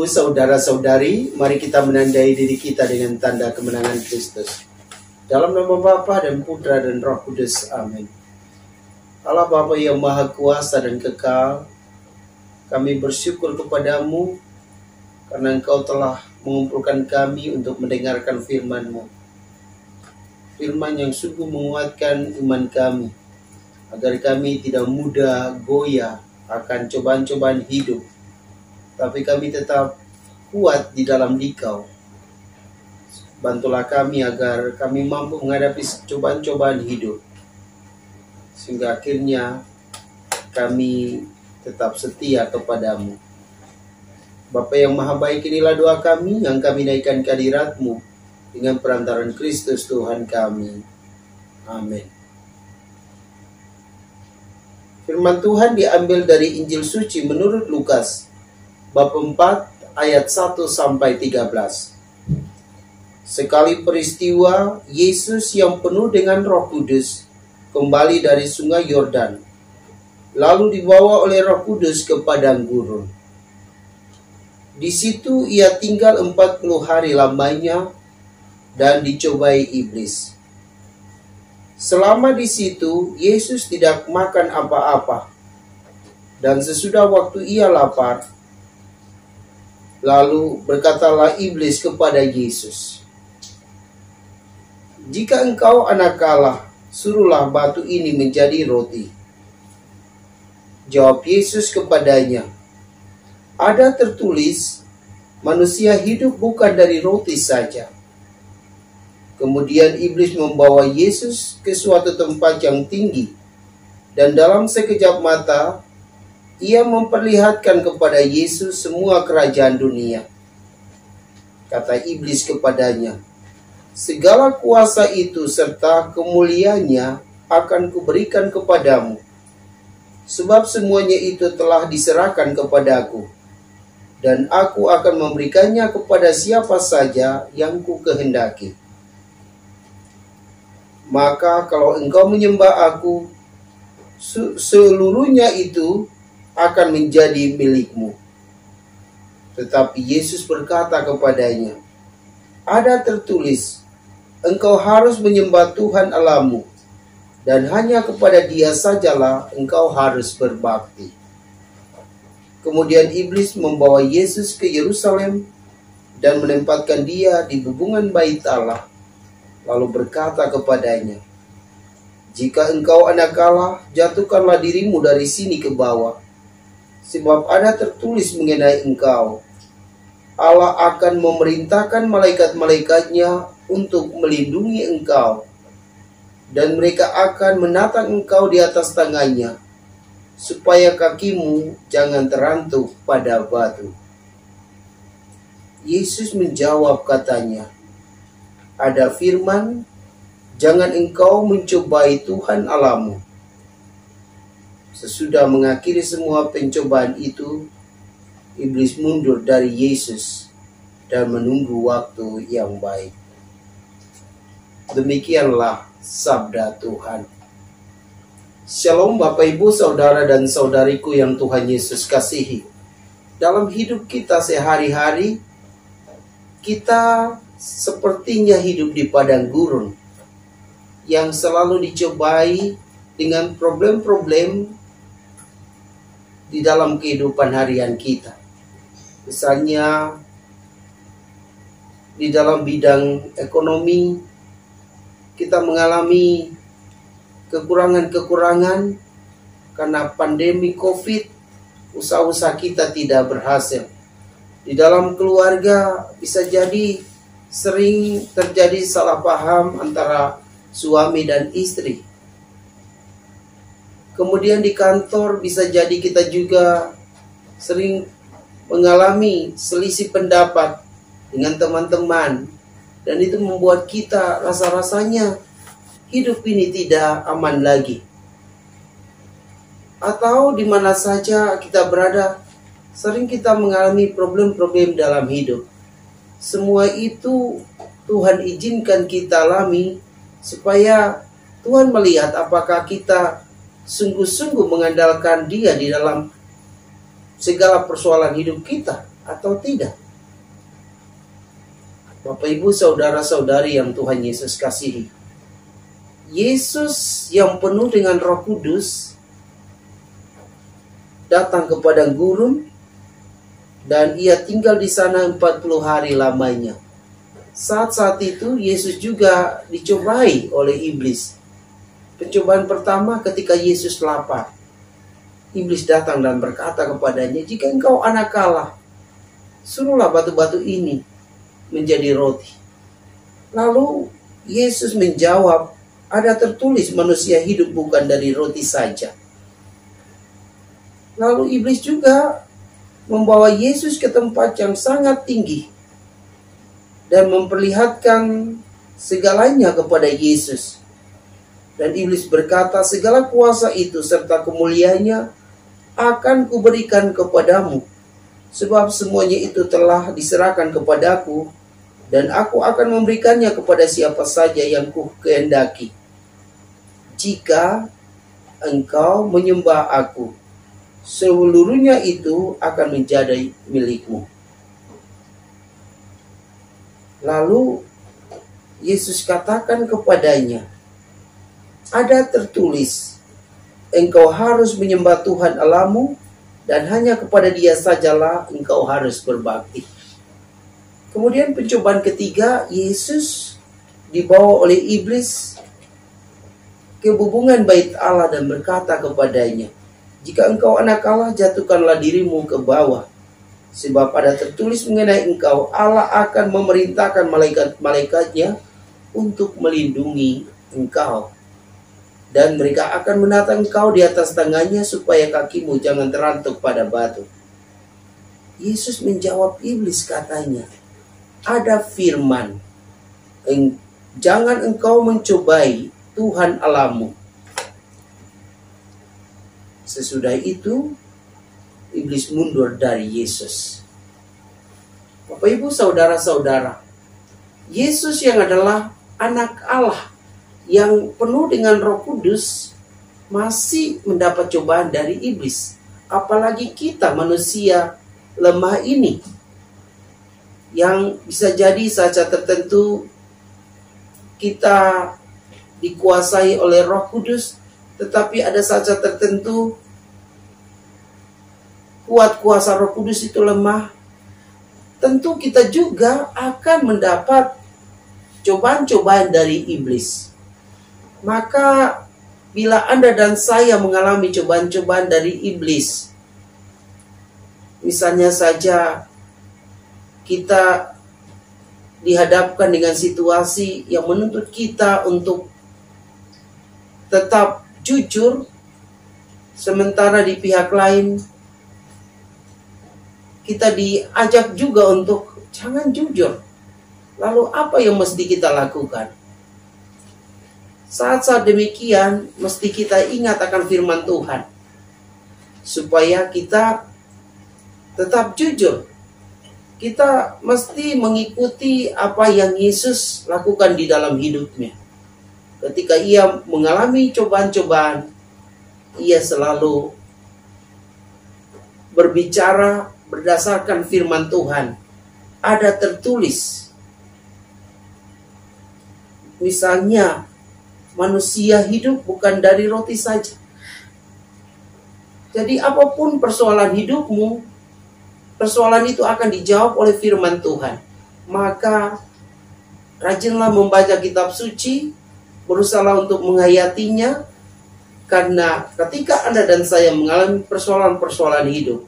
Ibu, saudara-saudari, mari kita menandai diri kita dengan tanda kemenangan Kristus. Dalam nama Bapa dan Putra dan Roh Kudus. Amin. Allah Bapa yang Maha Kuasa dan Kekal, kami bersyukur kepadamu karena Engkau telah mengumpulkan kami untuk mendengarkan firman-Mu. Firman yang sungguh menguatkan iman kami, agar kami tidak mudah goyah akan cobaan-cobaan hidup, tapi kami tetap kuat di dalam Dikau. Bantulah kami agar kami mampu menghadapi cobaan-cobaan hidup, sehingga akhirnya kami tetap setia kepadamu. Bapa yang Maha Baik, inilah doa kami yang kami naikkan ke hadirat-Mu dengan perantaran Kristus Tuhan kami. Amin. Firman Tuhan diambil dari Injil Suci menurut Lukas bab 4 ayat 1 sampai 13. Sekali peristiwa, Yesus yang penuh dengan Roh Kudus kembali dari sungai Yordan, lalu dibawa oleh Roh Kudus ke padang gurun. Di situ ia tinggal 40 hari lamanya dan dicobai iblis. Selama di situ, Yesus tidak makan apa-apa. Dan sesudah waktu ia lapar, lalu berkatalah iblis kepada Yesus, "Jika engkau anak Allah, suruhlah batu ini menjadi roti." Jawab Yesus kepadanya, "Ada tertulis, manusia hidup bukan dari roti saja." Kemudian iblis membawa Yesus ke suatu tempat yang tinggi, dan dalam sekejap mata, ia memperlihatkan kepada Yesus semua kerajaan dunia. Kata iblis kepadanya, "Segala kuasa itu serta kemuliaannya akan kuberikan kepadamu, sebab semuanya itu telah diserahkan kepadaku, dan aku akan memberikannya kepada siapa saja yang kukehendaki. Maka kalau engkau menyembah aku, seluruhnya itu akan menjadi milikmu." Tetapi Yesus berkata kepadanya, "Ada tertulis, engkau harus menyembah Tuhan Allahmu, dan hanya kepada Dia sajalah engkau harus berbakti." Kemudian iblis membawa Yesus ke Yerusalem dan menempatkan Dia di hubungan Bait Allah, lalu berkata kepadanya, "Jika engkau anak Allah, jatuhkanlah dirimu dari sini ke bawah. Sebab ada tertulis mengenai engkau, Allah akan memerintahkan malaikat-malaikatnya untuk melindungi engkau, dan mereka akan menatang engkau di atas tangannya, supaya kakimu jangan terantuk pada batu." Yesus menjawab katanya, "Ada firman, jangan engkau mencobai Tuhan Allahmu." Sesudah mengakhiri semua pencobaan itu, iblis mundur dari Yesus dan menunggu waktu yang baik. Demikianlah sabda Tuhan. Shalom Bapak Ibu, saudara dan saudariku yang Tuhan Yesus kasihi. Dalam hidup kita sehari-hari, kita sepertinya hidup di padang gurun yang selalu dicobai dengan problem-problem di dalam kehidupan harian kita. Misalnya di dalam bidang ekonomi, kita mengalami kekurangan-kekurangan karena pandemi COVID, usaha-usaha kita tidak berhasil. Di dalam keluarga bisa jadi sering terjadi salah paham antara suami dan istri. Kemudian di kantor bisa jadi kita juga sering mengalami selisih pendapat dengan teman-teman, dan itu membuat kita rasa-rasanya hidup ini tidak aman lagi. Atau di mana saja kita berada, sering kita mengalami problem-problem dalam hidup. Semua itu Tuhan izinkan kita alami supaya Tuhan melihat apakah kita sungguh-sungguh mengandalkan Dia di dalam segala persoalan hidup kita. atau tidak? Bapak Ibu saudara-saudari yang Tuhan Yesus kasihi, Yesus yang penuh dengan Roh Kudus datang ke padang gurun dan ia tinggal di sana 40 hari lamanya. Saat-saat itu Yesus juga dicobai oleh iblis. Pencobaan pertama ketika Yesus lapar. Iblis datang dan berkata kepadanya, "Jika engkau anak Allah, suruhlah batu-batu ini menjadi roti." Lalu Yesus menjawab, "Ada tertulis manusia hidup bukan dari roti saja." Lalu iblis juga membawa Yesus ke tempat yang sangat tinggi dan memperlihatkan segalanya kepada Yesus. Dan iblis berkata, "Segala kuasa itu serta kemuliaannya akan kuberikan kepadamu, sebab semuanya itu telah diserahkan kepadaku, dan aku akan memberikannya kepada siapa saja yang kukehendaki. Jika engkau menyembah aku, seluruhnya itu akan menjadi milikmu." Lalu Yesus katakan kepadanya, "Ada tertulis, engkau harus menyembah Tuhan Allahmu, dan hanya kepada Dia sajalah engkau harus berbakti." Kemudian pencobaan ketiga, Yesus dibawa oleh iblis ke hubungan bait Allah dan berkata kepadanya, "Jika engkau anak Allah, jatuhkanlah dirimu ke bawah. Sebab ada tertulis mengenai engkau, Allah akan memerintahkan malaikat-malaikatnya untuk melindungi engkau. Dan mereka akan menatang engkau di atas tangannya supaya kakimu jangan terantuk pada batu." Yesus menjawab iblis katanya, "Ada firman, jangan engkau mencobai Tuhan Allahmu." Sesudah itu, iblis mundur dari Yesus. Bapak Ibu saudara-saudara, Yesus yang adalah anak Allah, yang penuh dengan Roh Kudus, masih mendapat cobaan dari iblis. Apalagi kita manusia lemah ini, yang bisa jadi saat tertentu kita dikuasai oleh Roh Kudus, tetapi ada saat tertentu kuat kuasa Roh Kudus itu lemah. Tentu kita juga akan mendapat cobaan-cobaan dari iblis. Maka bila Anda dan saya mengalami cobaan-cobaan dari iblis, misalnya saja kita dihadapkan dengan situasi yang menuntut kita untuk tetap jujur, sementara di pihak lain kita diajak juga untuk jangan jujur. Lalu apa yang mesti kita lakukan? Saat-saat demikian, mesti kita ingat akan firman Tuhan, supaya kita tetap jujur. Kita mesti mengikuti apa yang Yesus lakukan di dalam hidupnya. Ketika ia mengalami cobaan-cobaan, ia selalu berbicara berdasarkan firman Tuhan. Ada tertulis, misalnya, manusia hidup bukan dari roti saja. Jadi apapun persoalan hidupmu, persoalan itu akan dijawab oleh firman Tuhan. Maka rajinlah membaca kitab suci, berusaha untuk menghayatinya, karena ketika Anda dan saya mengalami persoalan-persoalan hidup,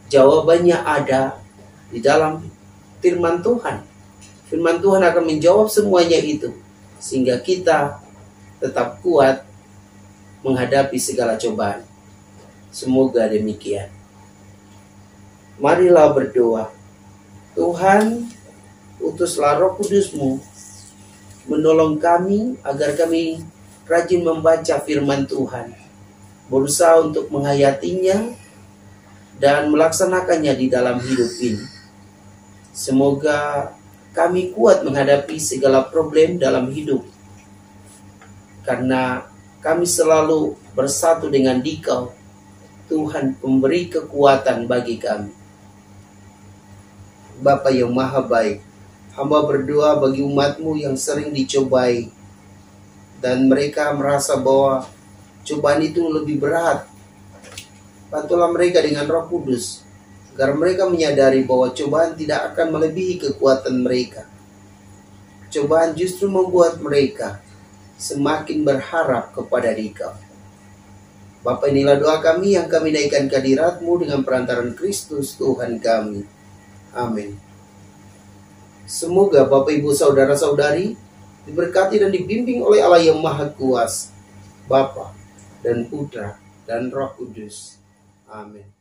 jawabannya ada di dalam firman Tuhan. Firman Tuhan akan menjawab semuanya itu, sehingga kita tetap kuat menghadapi segala cobaan. Semoga demikian. Marilah berdoa. Tuhan, utuslah Roh Kudus-Mu menolong kami agar kami rajin membaca firman Tuhan, berusaha untuk menghayatinya dan melaksanakannya di dalam hidup ini. Semoga kami kuat menghadapi segala problem dalam hidup, karena kami selalu bersatu dengan Dikau, Tuhan pemberi kekuatan bagi kami. Bapa yang maha baik, hamba berdoa bagi umatmu yang sering dicobai, dan mereka merasa bahwa cobaan itu lebih berat. Bantulah mereka dengan Roh Kudus, agar mereka menyadari bahwa cobaan tidak akan melebihi kekuatan mereka. Cobaan justru membuat mereka semakin berharap kepada Dikau. Bapa, inilah doa kami yang kami naikkan ke hadirat-Mu dengan perantaran Kristus Tuhan kami. Amin. Semoga Bapak Ibu Saudara-saudari diberkati dan dibimbing oleh Allah yang Maha Kuasa, Bapa dan Putra dan Roh Kudus. Amin.